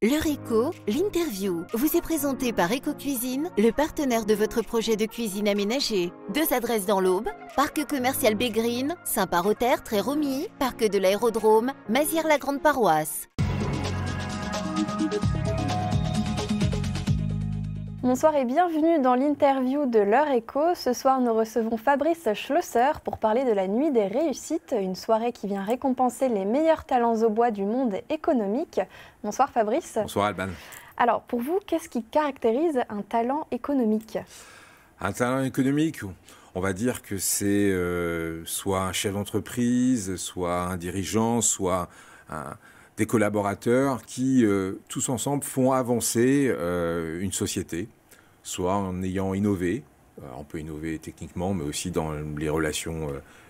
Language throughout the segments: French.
L'heure éco, l'interview, vous est présenté par Eco-Cuisine, le partenaire de votre projet de cuisine aménagée. 2 adresses dans l'Aube, Parc commercial Bégrine, Saint-Parotère, Tréromy, Parc de l'Aérodrome, Mazières-la-Grande-Paroisse. Bonsoir et bienvenue dans l'interview de l'heure éco. Ce soir, nous recevons Fabrice Schlosser pour parler de la Nuit des réussites, une soirée qui vient récompenser les meilleurs talents au bois du monde économique. Bonsoir Fabrice. Bonsoir Alban. Alors pour vous, qu'est-ce qui caractérise un talent économique ? Un talent économique, on va dire que c'est soit un chef d'entreprise, soit un dirigeant, soit des collaborateurs qui, tous ensemble, font avancer une société, soit en ayant innové. On peut innover techniquement, mais aussi dans les relations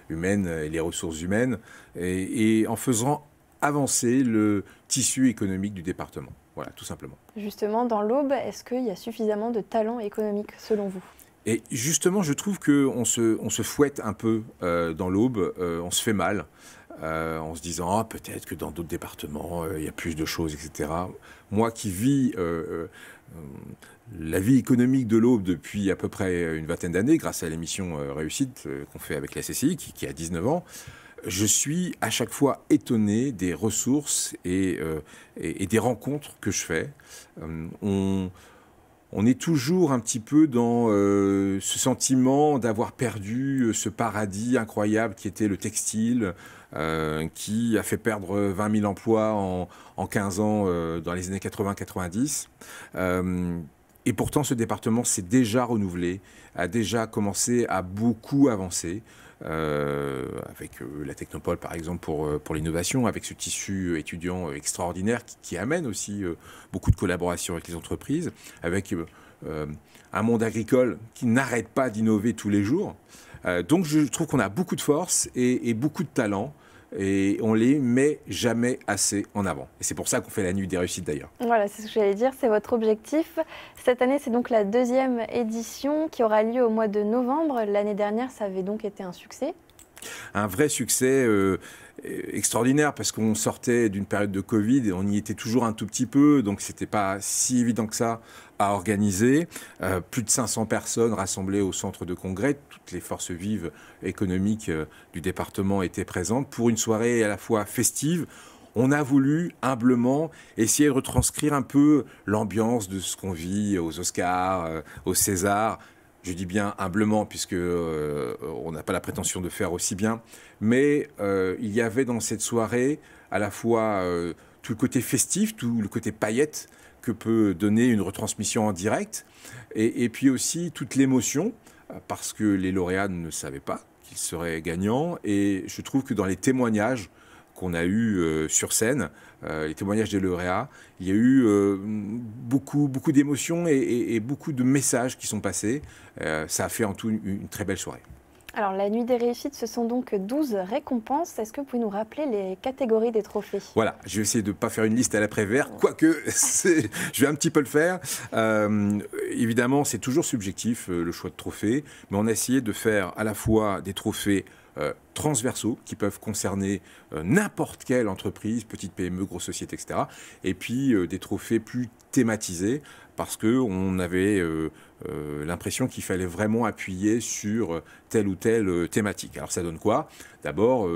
humaines et les ressources humaines, et en faisant avancer le tissu économique du département. Voilà, tout simplement. Justement, dans l'Aube, est-ce qu'il y a suffisamment de talents économiques, selon vous ? Et justement, je trouve qu'on se fouette un peu dans l'Aube, on se fait mal, en se disant peut-être que dans d'autres départements, il y a plus de choses, etc. Moi qui vis la vie économique de l'Aube depuis à peu près une vingtaine d'années, grâce à l'émission Réussite qu'on fait avec la CCI, qui a 19 ans, je suis à chaque fois étonné des ressources et des rencontres que je fais. On est toujours un petit peu dans ce sentiment d'avoir perdu ce paradis incroyable qui était le textile, qui a fait perdre 20 000 emplois en 15 ans dans les années 80-90. Et pourtant, ce département s'est déjà renouvelé, a déjà commencé à beaucoup avancer. Avec la Technopole par exemple pour l'innovation, avec ce tissu étudiant extraordinaire qui amène aussi beaucoup de collaboration avec les entreprises, avec un monde agricole qui n'arrête pas d'innover tous les jours. Donc je trouve qu'on a beaucoup de force et beaucoup de talent. Et on les met jamais assez en avant. Et c'est pour ça qu'on fait la Nuit des réussites d'ailleurs. Voilà, c'est ce que j'allais dire, c'est votre objectif. Cette année, c'est donc la 2e édition qui aura lieu au mois de novembre. L'année dernière, ça avait donc été un succès. Un vrai succès extraordinaire parce qu'on sortait d'une période de Covid et on y était toujours un tout petit peu, donc c'était pas si évident que ça à organiser. Plus de 500 personnes rassemblées au centre de congrès, toutes les forces vives économiques du département étaient présentes pour une soirée à la fois festive. On a voulu humblement essayer de retranscrire un peu l'ambiance de ce qu'on vit aux Oscars, aux Césars. Je dis bien humblement, puisque on n'a pas la prétention de faire aussi bien. Mais il y avait dans cette soirée à la fois tout le côté festif, tout le côté paillette que peut donner une retransmission en direct, et puis aussi toute l'émotion, parce que les lauréats ne savaient pas qu'ils seraient gagnants. Et je trouve que dans les témoignages qu'on a eus sur scène, les témoignages des lauréats, il y a eu beaucoup d'émotions et beaucoup de messages qui sont passés. Ça a fait en tout une très belle soirée. Alors, la Nuit des réussites, ce sont donc 12 récompenses. Est-ce que vous pouvez nous rappeler les catégories des trophées ? Voilà, je vais essayer de ne pas faire une liste à l'après-vert, quoique je vais un petit peu le faire. Évidemment, c'est toujours subjectif, le choix de trophées, mais on a essayé de faire à la fois des trophées transversaux qui peuvent concerner n'importe quelle entreprise, petite PME, grosse société, etc. Et puis des trophées plus thématisés parce qu'on avait l'impression qu'il fallait vraiment appuyer sur telle ou telle thématique. Alors ça donne quoi ? D'abord,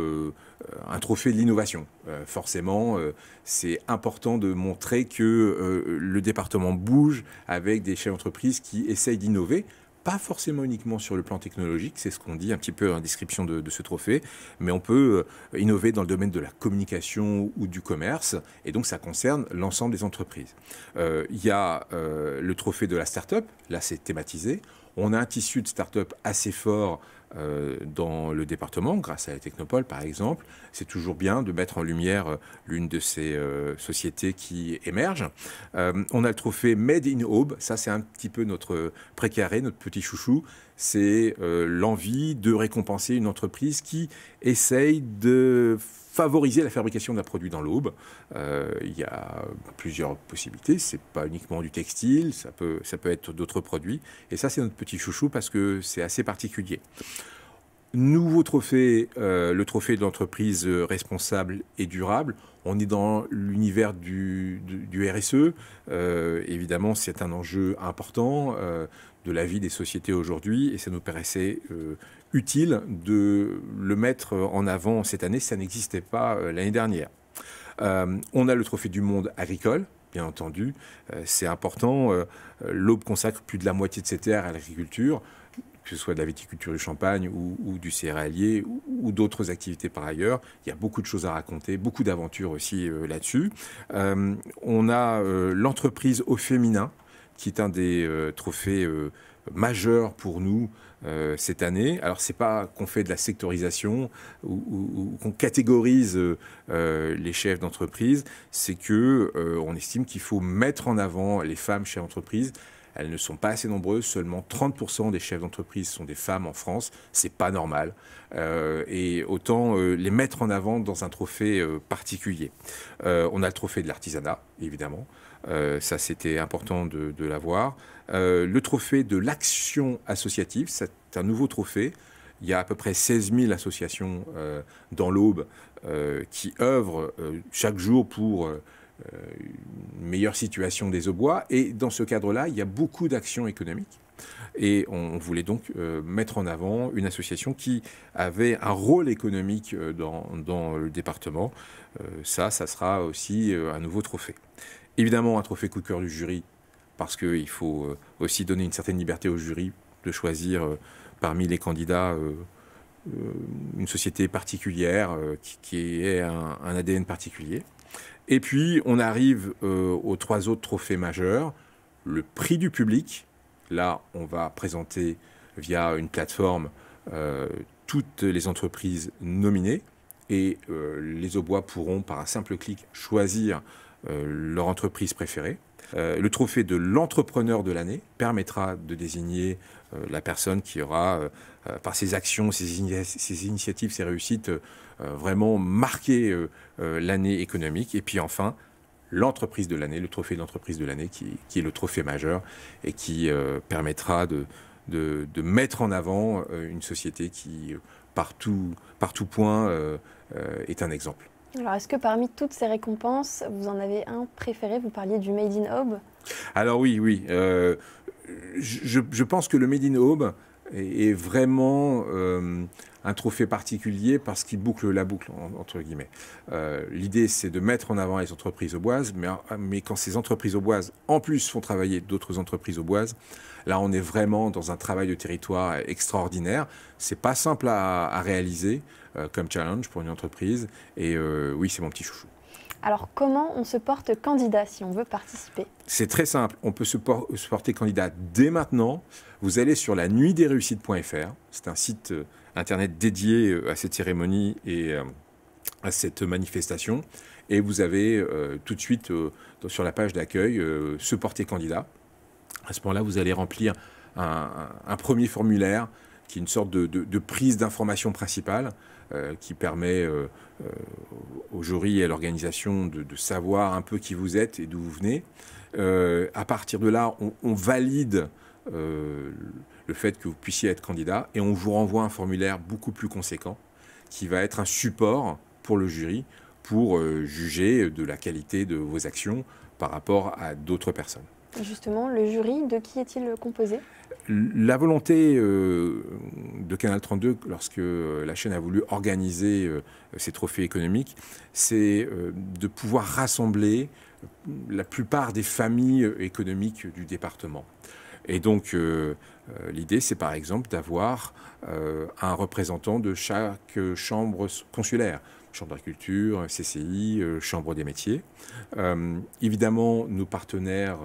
un trophée de l'innovation. Forcément, c'est important de montrer que le département bouge avec des chefs d'entreprise qui essayent d'innover. Pas forcément uniquement sur le plan technologique, c'est ce qu'on dit un petit peu en description de ce trophée, mais on peut innover dans le domaine de la communication ou du commerce, et donc ça concerne l'ensemble des entreprises. Il y a le trophée de la start-up, là c'est thématisé. On a un tissu de start-up assez fort dans le département, grâce à la Technopole par exemple. C'est toujours bien de mettre en lumière l'une de ces sociétés qui émergent. On a le trophée Made in Aube, ça c'est un petit peu notre précaré, notre petit chouchou. C'est l'envie de récompenser une entreprise qui essaye de favoriser la fabrication d'un produit dans l'Aube. Il y a plusieurs possibilités. C'est pas uniquement du textile, ça peut être d'autres produits. Et ça, c'est notre petit chouchou parce que c'est assez particulier. Nouveau trophée, le trophée de l'entreprise responsable et durable. On est dans l'univers du RSE. Évidemment, c'est un enjeu important de la vie des sociétés aujourd'hui et ça nous paraissait utile de le mettre en avant cette année. Ça n'existait pas l'année dernière. On a le trophée du monde agricole. Bien entendu, c'est important. L'Aube consacre plus de la moitié de ses terres à l'agriculture, que ce soit de la viticulture du champagne ou du céréalier ou d'autres activités par ailleurs. Il y a beaucoup de choses à raconter, beaucoup d'aventures aussi là-dessus. On a l'entreprise au féminin, qui est un des trophées majeurs pour nous cette année. Alors, c'est pas qu'on fait de la sectorisation ou qu'on catégorise les chefs d'entreprise, c'est que on estime qu'il faut mettre en avant les femmes chefs d'entreprise. Elles ne sont pas assez nombreuses, seulement 30% des chefs d'entreprise sont des femmes en France, c'est pas normal. Et autant les mettre en avant dans un trophée particulier. On a le trophée de l'artisanat, évidemment. Ça, c'était important de l'avoir. Le trophée de l'action associative, c'est un nouveau trophée. Il y a à peu près 16 000 associations dans l'Aube qui œuvrent chaque jour pour une meilleure situation des Aubois. Et dans ce cadre-là, il y a beaucoup d'actions économiques. Et on voulait donc mettre en avant une association qui avait un rôle économique dans le département. Ça sera aussi un nouveau trophée. Évidemment, un trophée coup de cœur du jury, parce qu'il faut aussi donner une certaine liberté au jury de choisir parmi les candidats une société particulière qui ait un ADN particulier. Et puis, on arrive aux 3 autres trophées majeurs. Le prix du public. Là, on va présenter via une plateforme toutes les entreprises nominées. Et les Aubois pourront, par un simple clic, choisir leur entreprise préférée. Le trophée de l'entrepreneur de l'année permettra de désigner la personne qui aura, par ses actions, ses initiatives, ses réussites, vraiment marqué l'année économique. Et puis enfin, l'entreprise de l'année, le trophée de l'entreprise de l'année, qui est le trophée majeur et qui permettra de mettre en avant une société qui, par tout point, est un exemple. Alors, est-ce que parmi toutes ces récompenses, vous en avez un préféré? Vous parliez du Made in Aube. Alors oui. Je pense que le Made in Aube est vraiment un trophée particulier parce qu'il boucle la boucle, entre guillemets. L'idée, c'est de mettre en avant les entreprises auboises, mais quand ces entreprises auboises, en plus, font travailler d'autres entreprises auboises, là, on est vraiment dans un travail de territoire extraordinaire. C'est pas simple à réaliser comme challenge pour une entreprise. Et oui, c'est mon petit chouchou. Alors, comment on se porte candidat si on veut participer? C'est très simple. On peut se porter candidat dès maintenant. Vous allez sur la nuitdesreussites.fr. C'est un site internet dédié à cette cérémonie et à cette manifestation. Et vous avez tout de suite sur la page d'accueil se porter candidat. À ce moment-là, vous allez remplir un premier formulaire qui est une sorte de prise d'information principale qui permet au jury et à l'organisation de savoir un peu qui vous êtes et d'où vous venez. À partir de là, on valide le fait que vous puissiez être candidat et on vous renvoie un formulaire beaucoup plus conséquent qui va être un support pour le jury pour juger de la qualité de vos actions par rapport à d'autres personnes. Justement, le jury, de qui est-il composé? La volonté de Canal 32, lorsque la chaîne a voulu organiser ces trophées économiques, c'est de pouvoir rassembler la plupart des familles économiques du département. Et donc, l'idée, c'est par exemple d'avoir un représentant de chaque chambre consulaire. Chambre d'agriculture, CCI, Chambre des métiers. Évidemment, nos partenaires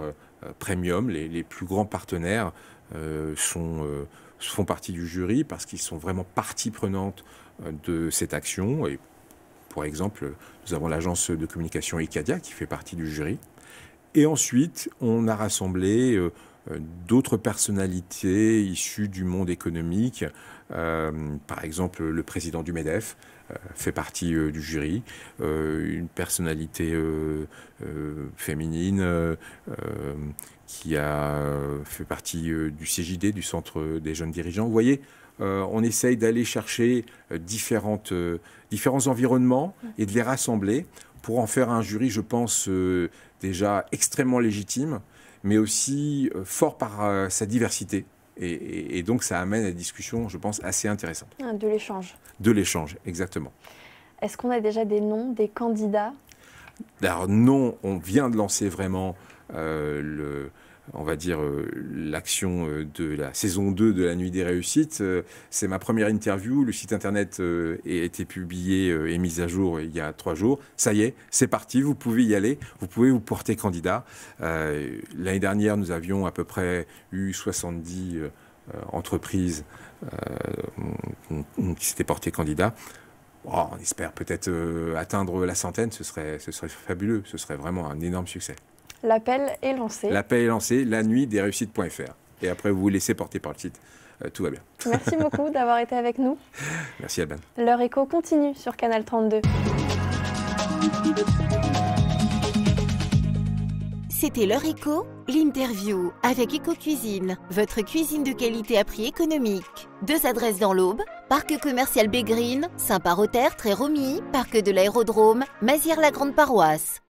premium, les plus grands partenaires, font partie du jury parce qu'ils sont vraiment partie prenante de cette action. Et pour exemple, nous avons l'agence de communication Icadia qui fait partie du jury. Et ensuite, on a rassemblé d'autres personnalités issues du monde économique. Par exemple, le président du MEDEF fait partie du jury, une personnalité féminine qui a fait partie du CJD, du Centre des jeunes dirigeants. Vous voyez, on essaye d'aller chercher différents environnements et de les rassembler pour en faire un jury, je pense, déjà extrêmement légitime, mais aussi fort par sa diversité. Et donc, ça amène à des discussions, je pense, assez intéressantes. De l'échange. De l'échange, exactement. Est-ce qu'on a déjà des noms, des candidats? Alors non, on vient de lancer vraiment l'action de la saison 2 de la Nuit des Réussites. C'est ma première interview. Le site internet a été publié et mis à jour il y a 3 jours. Ça y est, c'est parti, vous pouvez y aller. Vous pouvez vous porter candidat. L'année dernière, nous avions à peu près eu 70 entreprises qui s'étaient portées candidats. Oh, on espère peut-être atteindre la centaine, ce serait fabuleux, ce serait vraiment un énorme succès. L'appel est lancé. L'appel est lancé, lanuitdesreussites.fr. Et après, vous vous laissez porter par le site, tout va bien. Merci beaucoup d'avoir été avec nous. Merci Alban. L'heure éco continue sur Canal 32. C'était l'heure éco, l'interview avec Eco-Cuisine, votre cuisine de qualité à prix économique. 2 adresses dans l'Aube, Parc commercial Bégrine, Saint-Parotère, Tréromy, Parc de l'Aérodrome, Mazières-la-Grande-Paroisse.